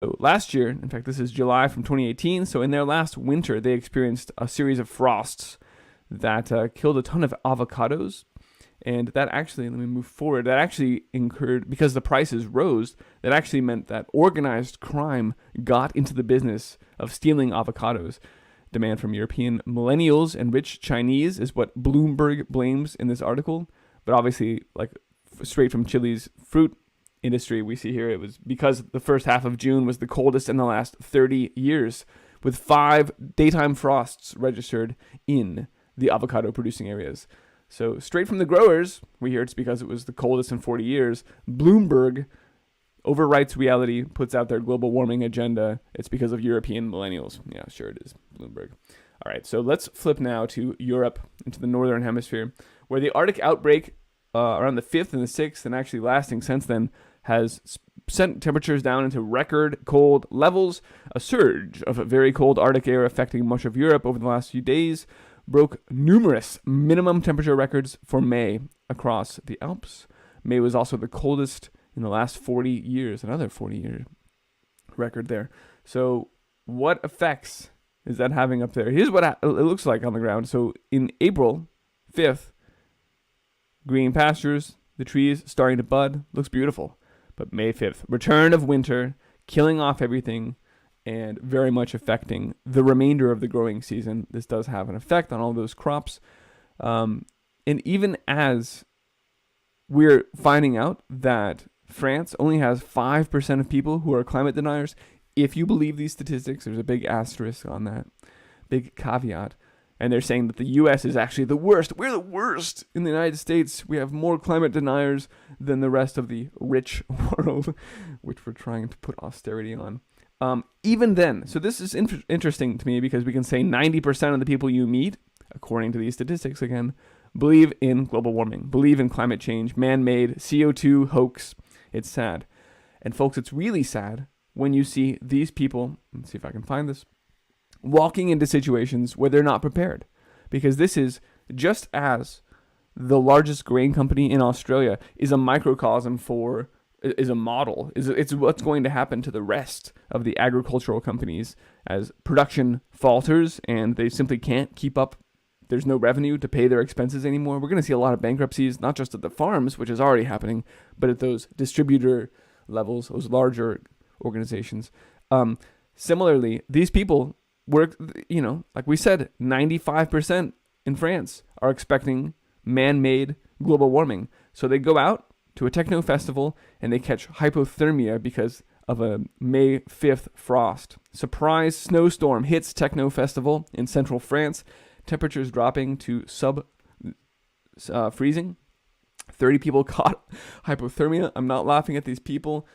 So last year, in fact, this is July from 2018. So in their last winter, they experienced a series of frosts that killed a ton of avocados. And that actually, let me move forward, that actually incurred, because the prices rose, that actually meant that organized crime got into the business of stealing avocados. Demand from European millennials and rich Chinese is what Bloomberg blames in this article. But obviously, like straight from Chile's fruit industry, we see here it was because the first half of June was the coldest in the last 30 years, with 5 daytime frosts registered in the avocado producing areas. So straight from the growers, we hear it's because it was the coldest in 40 years. Bloomberg overwrites reality, puts out their global warming agenda. It's because of European millennials. Yeah, sure it is, Bloomberg. All right, so let's flip now to Europe, into the northern hemisphere, where the Arctic outbreak around the 5th and the 6th, and actually lasting since then, has sent temperatures down into record cold levels. A surge of very cold Arctic air affecting much of Europe over the last few days broke numerous minimum temperature records for May across the Alps. May was also the coldest in the last 40 years, another 40-year record there. So what effects is that having up there? Here's what it looks like on the ground. So in April 5th, green pastures, the trees starting to bud, looks beautiful. But May 5th, return of winter, killing off everything, and very much affecting the remainder of the growing season. This does have an effect on all those crops. And even as we're finding out that France only has 5% of people who are climate deniers, if you believe these statistics, there's a big asterisk on that, big caveat. And they're saying that the U.S. is actually the worst. We're the worst in the United States. We have more climate deniers than the rest of the rich world, which we're trying to put austerity on. Even then, so this is interesting to me because we can say 90% of the people you meet, according to these statistics again, believe in global warming, believe in climate change, man-made, CO2 hoax. It's sad. And folks, it's really sad when you see these people, let's see if I can find this, walking into situations where they're not prepared. Because this is just as the largest grain company in Australia is a microcosm for, is a model, it's what's going to happen to the rest of the agricultural companies as production falters and they simply can't keep up. There's no revenue to pay their expenses anymore. We're going to see a lot of bankruptcies, not just at the farms, which is already happening, but at those distributor levels, those larger organizations. Similarly, these people work, like we said, 95% in France are expecting man-made global warming. So they go out to a techno festival and they catch hypothermia because of a May 5th frost. Surprise snowstorm hits techno festival in central France. Temperatures dropping to freezing. 30 people caught hypothermia. I'm not laughing at these people.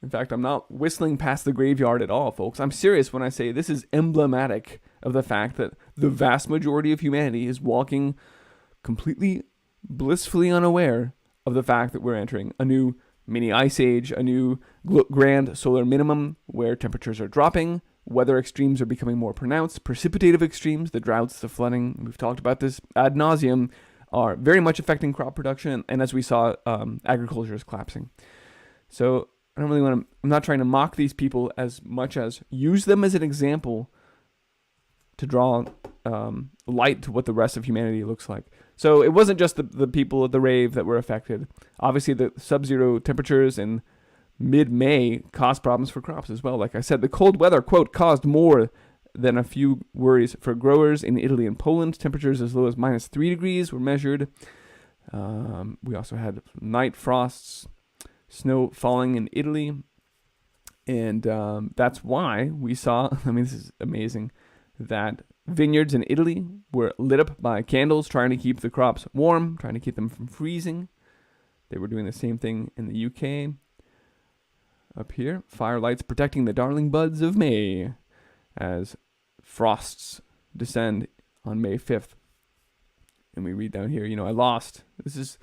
In fact, I'm not whistling past the graveyard at all, folks. I'm serious when I say this is emblematic of the fact that the vast majority of humanity is walking completely blissfully unaware of the fact that we're entering a new mini ice age, a new grand solar minimum where temperatures are dropping, weather extremes are becoming more pronounced, precipitative extremes, the droughts, the flooding, we've talked about this ad nauseum, are very much affecting crop production, and as we saw, agriculture is collapsing. So I don't really want to, I'm not trying to mock these people as much as use them as an example to draw light to what the rest of humanity looks like. So it wasn't just the people at the rave that were affected. Obviously, the sub-zero temperatures in mid-May caused problems for crops as well. Like I said, the cold weather, quote, caused more than a few worries for growers in Italy and Poland. Temperatures as low as -3 degrees were measured. We also had night frosts, snow falling in Italy. And that's why we saw, I mean, this is amazing, that vineyards in Italy were lit up by candles, trying to keep the crops warm, trying to keep them from freezing. They were doing the same thing in the UK. Up here, firelights protecting the darling buds of May as frosts descend on May 5th. And we read down here, I lost. This is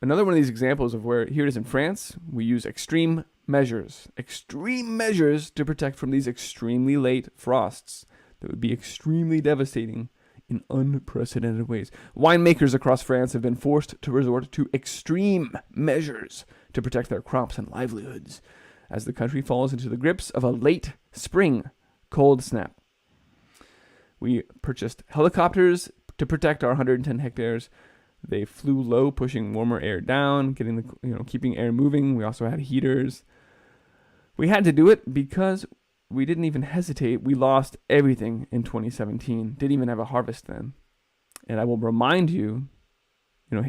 another one of these examples of where, here it is in France, we use extreme measures to protect from these extremely late frosts that would be extremely devastating in unprecedented ways. Winemakers across France have been forced to resort to extreme measures to protect their crops and livelihoods. as the country falls into the grips of a late spring cold snap. We purchased helicopters to protect our 110 hectares. They flew low, pushing warmer air down, keeping air moving. We also had heaters. We had to do it because we didn't even hesitate. We lost everything in 2017. Didn't even have a harvest then. And I will remind you,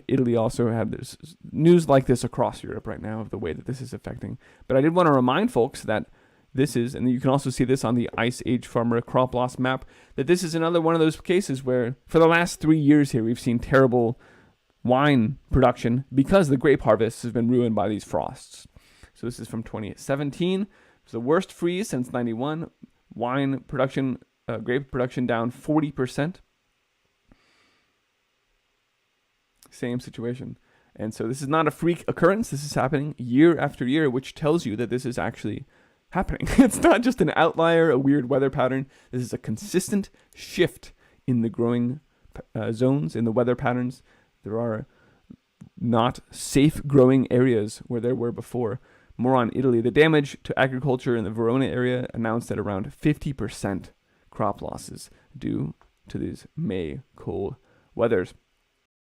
Italy also had this news like this across Europe right now of the way that this is affecting. But I did want to remind folks that this is, and you can also see this on the Ice Age Farmer crop loss map, that this is another one of those cases where for the last 3 years here, we've seen terrible wine production because the grape harvest has been ruined by these frosts. So this is from 2017. It's the worst freeze since 91. Wine production, grape production down 40%. Same situation. And so this is not a freak occurrence. This is happening year after year, which tells you that this is actually happening. It's not just an outlier, a weird weather pattern. This is a consistent shift in the growing zones, in the weather patterns. There are not safe growing areas where there were before. More on Italy. The damage to agriculture in the Verona area announced at around 50% crop losses due to these May cold weathers.